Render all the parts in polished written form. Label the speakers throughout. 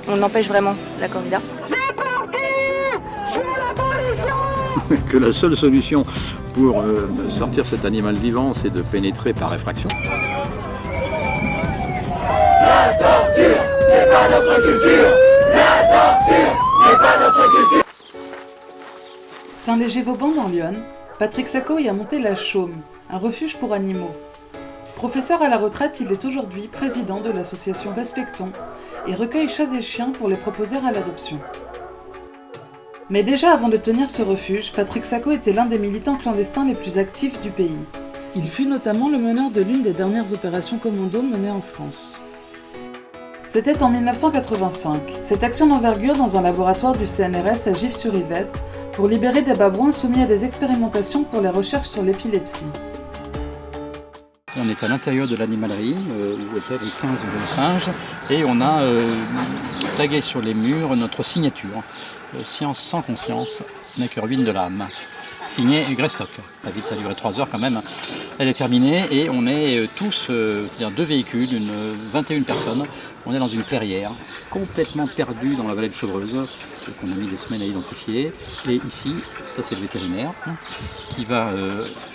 Speaker 1: On empêche vraiment la corrida.
Speaker 2: Que la seule solution pour sortir cet animal vivant, c'est de pénétrer par effraction.
Speaker 3: La torture n'est pas notre culture. La torture n'est pas notre culture.
Speaker 4: Saint-Léger-Vauban dans l'Yonne, Patrick Sacco y a monté la Chaume, un refuge pour animaux. Professeur à la retraite, il est aujourd'hui président de l'association Respectons et recueille chats et chiens pour les proposer à l'adoption. Mais déjà avant de tenir ce refuge, Patrick Sacco était l'un des militants clandestins les plus actifs du pays. Il fut notamment le meneur de l'une des dernières opérations commando menées en France. C'était en 1985, cette action d'envergure dans un laboratoire du CNRS à Gif-sur-Yvette pour libérer des babouins soumis à des expérimentations pour les recherches sur l'épilepsie.
Speaker 2: On est à l'intérieur de l'animalerie où étaient les 15 bons singes et on a tagué sur les murs notre signature. Science sans conscience n'est que ruine de l'âme. Signé Greystock. La vie ça a duré 3 heures quand même. Elle est terminée et on est tous, c'est-à-dire 2 véhicules, 21 personnes. On est dans une clairière, complètement perdue dans la vallée de Chevreuse, qu'on a mis des semaines à identifier. Et ici, ça c'est le vétérinaire, qui va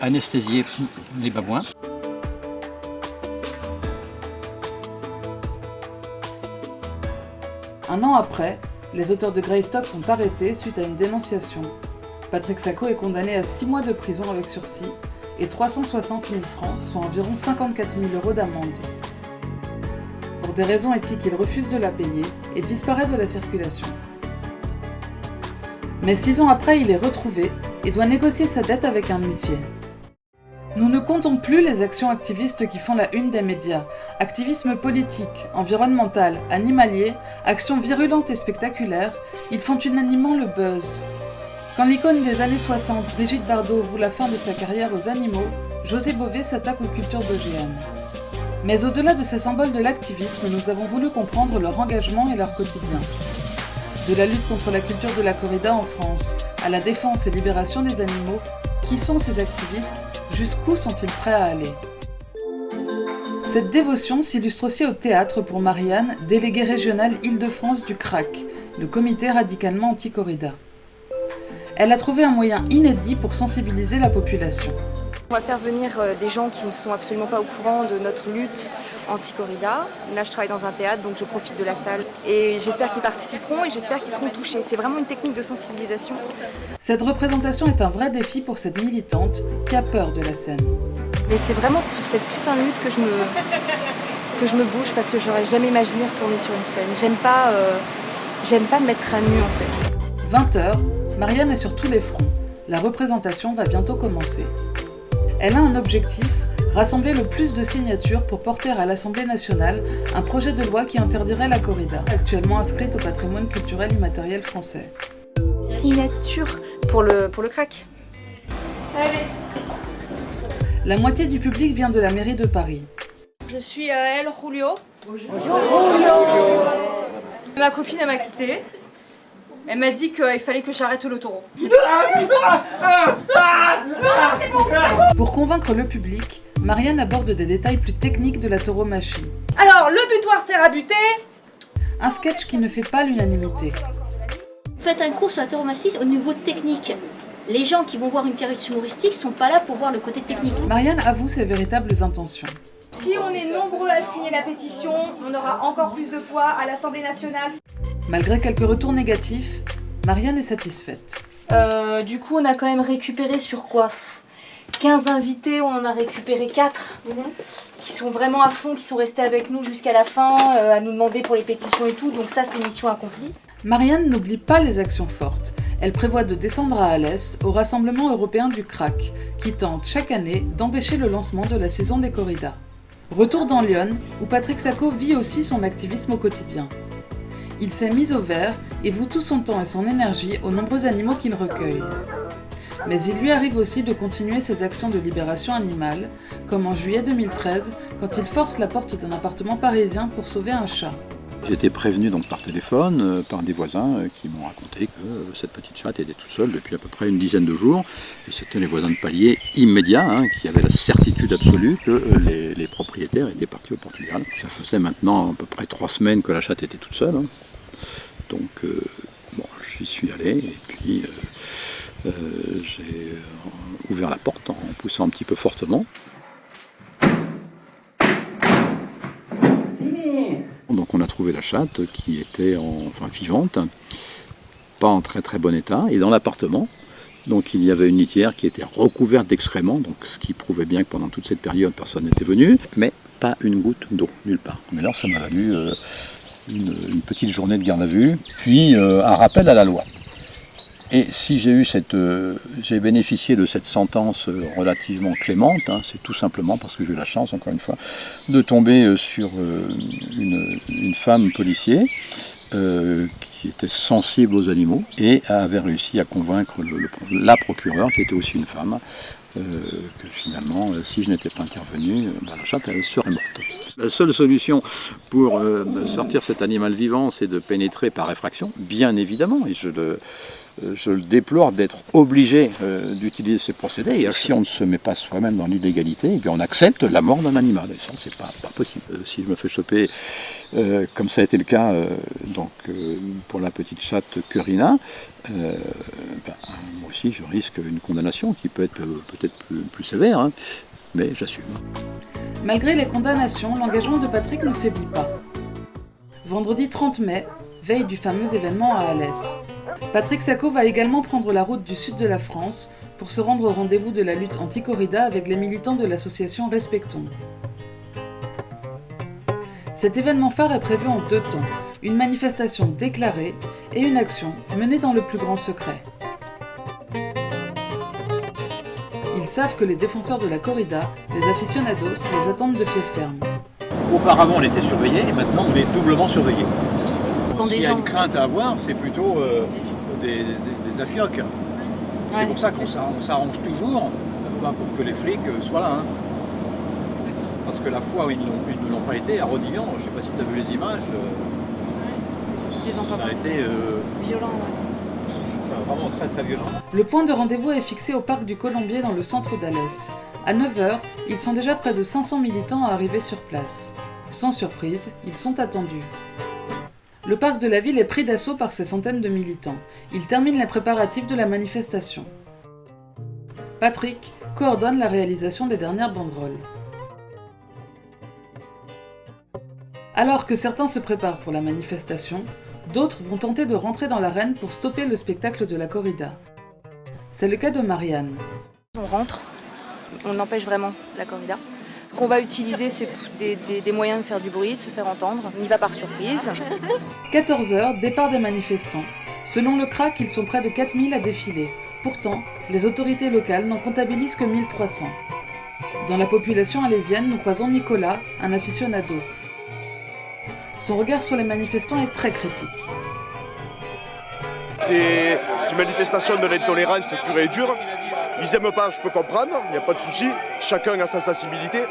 Speaker 2: anesthésier les babouins.
Speaker 4: Un an après, les auteurs de Greystock sont arrêtés suite à une dénonciation. Patrick Sacco est condamné à 6 mois de prison avec sursis et 360 000 francs, soit environ 54 000 € d'amende. Pour des raisons éthiques, il refuse de la payer et disparaît de la circulation. Mais 6 ans après, il est retrouvé et doit négocier sa dette avec un huissier. Nous ne comptons plus les actions activistes qui font la une des médias. Activisme politique, environnemental, animalier, actions virulentes et spectaculaires, ils font unanimement le buzz. Quand l'icône des années 60, Brigitte Bardot, voue la fin de sa carrière aux animaux, José Bové s'attaque aux cultures d'OGM. Mais au-delà de ces symboles de l'activisme, nous avons voulu comprendre leur engagement et leur quotidien. De la lutte contre la culture de la corrida en France, à la défense et libération des animaux, qui sont ces activistes? Jusqu'où sont-ils prêts à aller? Cette dévotion s'illustre aussi au théâtre pour Marianne, déléguée régionale Île-de-France du CRAC, le comité radicalement anti-corrida. Elle a trouvé un moyen inédit pour sensibiliser la population.
Speaker 1: On va faire venir des gens qui ne sont absolument pas au courant de notre lutte anti-corrida. Là, je travaille dans un théâtre, donc je profite de la salle. Et j'espère qu'ils participeront et j'espère qu'ils seront touchés. C'est vraiment une technique de sensibilisation.
Speaker 4: Cette représentation est un vrai défi pour cette militante qui a peur de la scène.
Speaker 1: Mais c'est vraiment pour cette putain de lutte que je me bouge parce que j'aurais jamais imaginé retourner sur une scène. J'aime pas me mettre à nu en fait.
Speaker 4: 20h, Marianne est sur tous les fronts. La représentation va bientôt commencer. Elle a un objectif, rassembler le plus de signatures pour porter à l'Assemblée nationale un projet de loi qui interdirait la corrida, actuellement inscrite au patrimoine culturel immatériel français.
Speaker 1: Signature pour le CRAC.
Speaker 5: Allez.
Speaker 4: La moitié du public vient de la mairie de Paris.
Speaker 5: Je suis El Julio.
Speaker 1: Bonjour Julio.
Speaker 5: Ma copine elle m'a quittée. Elle m'a dit qu'il fallait que j'arrête le taureau.
Speaker 4: Pour convaincre le public, Marianne aborde des détails plus techniques de la tauromachie.
Speaker 5: Alors, le butoir sert à buter.
Speaker 4: Un sketch qui ne fait pas l'unanimité.
Speaker 6: Faites un cours sur la tauromachie au niveau technique. Les gens qui vont voir une pièce humoristique ne sont pas là pour voir le côté technique.
Speaker 4: Marianne avoue ses véritables intentions.
Speaker 5: Si on est nombreux à signer la pétition, on aura encore plus de poids à l'Assemblée nationale.
Speaker 4: Malgré quelques retours négatifs, Marianne est satisfaite.
Speaker 5: Du coup, on a quand même récupéré sur quoi 15 invités, on en a récupéré 4 qui sont vraiment à fond, qui sont restés avec nous jusqu'à la fin, à nous demander pour les pétitions et tout. Donc ça, c'est mission accomplie.
Speaker 4: Marianne n'oublie pas les actions fortes. Elle prévoit de descendre à Alès au rassemblement européen du CRAC, qui tente chaque année d'empêcher le lancement de la saison des corridas. Retour dans l'Yonne, où Patrick Sacco vit aussi son activisme au quotidien. Il s'est mis au vert et voue tout son temps et son énergie aux nombreux animaux qu'il recueille. Mais il lui arrive aussi de continuer ses actions de libération animale, comme en juillet 2013, quand il force la porte d'un appartement parisien pour sauver un chat.
Speaker 2: J'ai été prévenu donc par téléphone par des voisins qui m'ont raconté que cette petite chatte était toute seule depuis à peu près une dizaine de jours. Et c'était les voisins de palier immédiats qui avaient la certitude absolue que les propriétaires étaient partis au Portugal. Ça faisait maintenant à peu près 3 semaines que la chatte était toute seule. Donc j'y suis allé et puis j'ai ouvert la porte en poussant un petit peu fortement. Donc on a trouvé la chatte qui était vivante, pas en très très bon état, et dans l'appartement, donc il y avait une litière qui était recouverte d'excréments, donc ce qui prouvait bien que pendant toute cette période personne n'était venu, mais pas une goutte d'eau, nulle part. Mais alors ça m'a valu une petite journée de garde à vue, puis un rappel à la loi. Et si j'ai bénéficié de cette sentence relativement clémente, c'est tout simplement parce que j'ai eu la chance, encore une fois, de tomber sur une femme policier qui était sensible aux animaux et avait réussi à convaincre la procureure, qui était aussi une femme, que finalement, si je n'étais pas intervenu, la chatte elle serait morte. La seule solution pour sortir cet animal vivant, c'est de pénétrer par effraction, bien évidemment, et je le déplore d'être obligé d'utiliser ces procédés. Et si on ne se met pas soi-même dans l'illégalité, eh bien on accepte la mort d'un animal. Et ça, c'est pas possible. Si je me fais choper, comme ça a été le cas pour la petite chatte Curina, moi aussi je risque une condamnation qui peut être peut-être plus sévère, mais j'assume.
Speaker 4: Malgré les condamnations, l'engagement de Patrick ne faiblit pas. Vendredi 30 mai, veille du fameux événement à Alès. Patrick Sacco va également prendre la route du sud de la France pour se rendre au rendez-vous de la lutte anti-corrida avec les militants de l'association Respectons. Cet événement phare est prévu en 2 temps, une manifestation déclarée et une action menée dans le plus grand secret. Ils savent que les défenseurs de la corrida, les aficionados, les attendent de pied ferme.
Speaker 2: Auparavant on était surveillé et maintenant on est doublement surveillé.
Speaker 6: Quand
Speaker 2: S'il y a une crainte à avoir, c'est plutôt des afiocs. C'est pour ça qu'on s'arrange toujours pour que les flics soient là. Parce que la fois où ils ne l'ont pas été, à Rodilhan, je ne sais pas si tu as vu les images, ça a été
Speaker 5: violent.
Speaker 2: Vraiment très très violent.
Speaker 4: Le point de rendez-vous est fixé au parc du Colombier dans le centre d'Alès. À 9h, ils sont déjà près de 500 militants à arriver sur place. Sans surprise, ils sont attendus. Le parc de la ville est pris d'assaut par ces centaines de militants. Ils terminent les préparatifs de la manifestation. Patrick coordonne la réalisation des dernières banderoles. Alors que certains se préparent pour la manifestation, d'autres vont tenter de rentrer dans l'arène pour stopper le spectacle de la corrida. C'est le cas de Marianne.
Speaker 1: On rentre, on empêche vraiment la corrida. Ce qu'on va utiliser, c'est des moyens de faire du bruit, de se faire entendre. On y va par surprise.
Speaker 4: 14h, départ des manifestants. Selon le CRAC, ils sont près de 4000 à défiler. Pourtant, les autorités locales n'en comptabilisent que 1300. Dans la population alésienne, nous croisons Nicolas, un aficionado. Son regard sur les manifestants est très critique.
Speaker 7: C'est une manifestation de l'intolérance pure et dure. Ils n'aiment pas, je peux comprendre, il n'y a pas de souci. Chacun a sa sensibilité.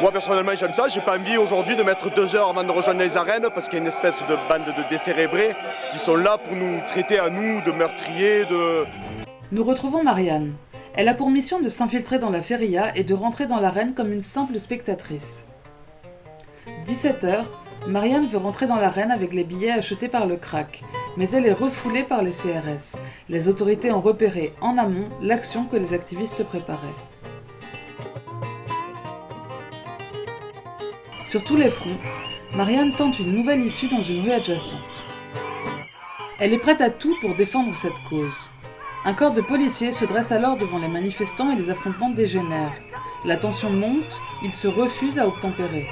Speaker 7: Moi personnellement j'aime ça, j'ai pas envie aujourd'hui de mettre 2 heures avant de rejoindre les arènes parce qu'il y a une espèce de bande de décérébrés qui sont là pour nous traiter à nous de meurtriers,
Speaker 4: Nous retrouvons Marianne. Elle a pour mission de s'infiltrer dans la feria et de rentrer dans l'arène comme une simple spectatrice. 17h, Marianne veut rentrer dans l'arène avec les billets achetés par le CRAC, mais elle est refoulée par les CRS. Les autorités ont repéré en amont l'action que les activistes préparaient. Sur tous les fronts, Marianne tente une nouvelle issue dans une rue adjacente. Elle est prête à tout pour défendre cette cause. Un corps de policiers se dresse alors devant les manifestants et les affrontements dégénèrent. La tension monte, ils se refusent à obtempérer.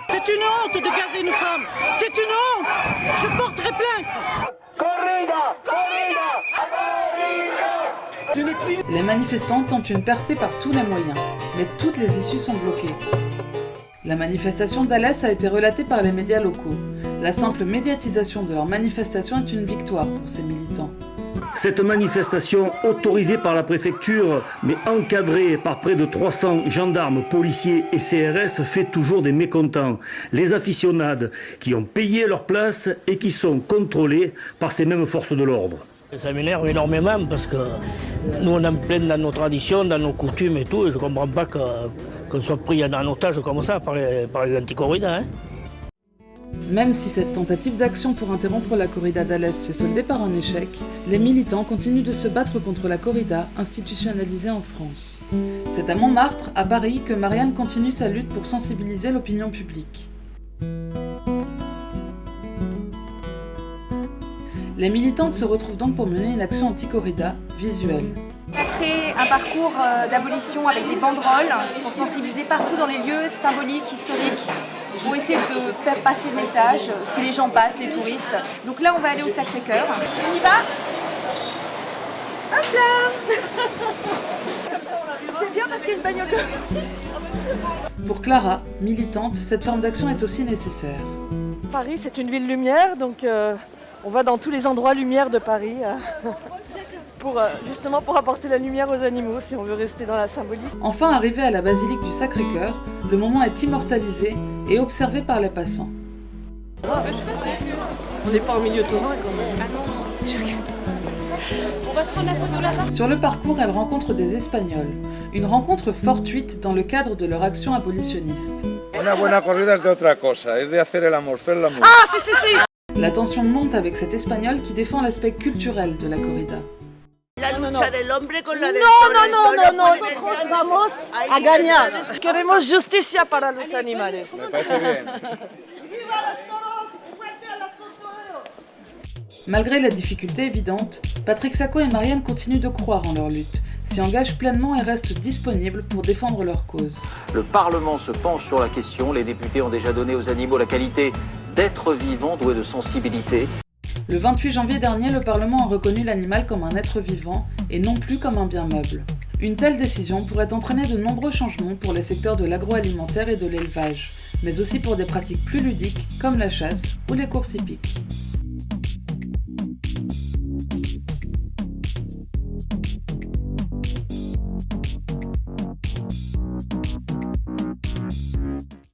Speaker 8: C'est une honte de gazer une femme. C'est une honte. Je porterai plainte.
Speaker 3: Corrida, abolition.
Speaker 4: Les manifestants tentent une percée par tous les moyens, mais toutes les issues sont bloquées. La manifestation d'Alès a été relatée par les médias locaux. La simple médiatisation de leur manifestation est une victoire pour ces militants.
Speaker 9: Cette manifestation, autorisée par la préfecture, mais encadrée par près de 300 gendarmes, policiers et CRS, fait toujours des mécontents. Les aficionades qui ont payé leur place et qui sont contrôlés par ces mêmes forces de l'ordre.
Speaker 8: Ça m'énerve énormément parce que nous on est en plein dans nos traditions, dans nos coutumes et tout, et je ne comprends pas qu'on soit pris en otage comme ça par les anticorridas.
Speaker 4: Même si cette tentative d'action pour interrompre la corrida d'Alès s'est soldée par un échec, les militants continuent de se battre contre la corrida institutionnalisée en France. C'est à Montmartre, à Paris, que Marianne continue sa lutte pour sensibiliser l'opinion publique. Les militantes se retrouvent donc pour mener une action anti-corrida visuelle.
Speaker 1: On a créé un parcours d'abolition avec des banderoles pour sensibiliser partout dans les lieux symboliques, historiques, pour essayer de faire passer le message, si les gens passent, les touristes. Donc là, on va aller au Sacré-Cœur. On y va? Hop là. C'est bien parce qu'il y a une bagnole.
Speaker 4: Pour Clara, militante, cette forme d'action est aussi nécessaire.
Speaker 10: Paris, c'est une ville lumière, donc on va dans tous les endroits lumière de Paris. Justement pour apporter la lumière aux animaux, si on veut rester dans la symbolique.
Speaker 4: Enfin, arrivé à la basilique du Sacré-Cœur, le moment est immortalisé et observé par les passants.
Speaker 10: On n'est pas au milieu torrent quand même.
Speaker 1: Ah non, c'est sûr que... On va prendre la photo là-bas.
Speaker 4: Sur le parcours, elle rencontre des Espagnols. Une rencontre fortuite dans le cadre de leur action abolitionniste.
Speaker 11: Una buena corrida es de otra cosa, es de hacer el amor, faire l'amour.
Speaker 10: Ah, si.
Speaker 4: La tension monte avec cet Espagnol qui défend l'aspect culturel de la corrida.
Speaker 10: La lucha del hombre con la del toro. No, nosotros vamos a ganar. Queremos justicia para los animales.
Speaker 11: Me parece bien.
Speaker 4: Malgré la difficulté évidente, Patrick Sacco et Marianne continuent de croire en leur lutte, s'y engagent pleinement et restent disponibles pour défendre leur cause.
Speaker 12: Le Parlement se penche sur la question. Les députés ont déjà donné aux animaux la qualité d'êtres vivants doués de sensibilité.
Speaker 4: Le 28 janvier dernier, le Parlement a reconnu l'animal comme un être vivant et non plus comme un bien meuble. Une telle décision pourrait entraîner de nombreux changements pour les secteurs de l'agroalimentaire et de l'élevage, mais aussi pour des pratiques plus ludiques comme la chasse ou les courses hippiques.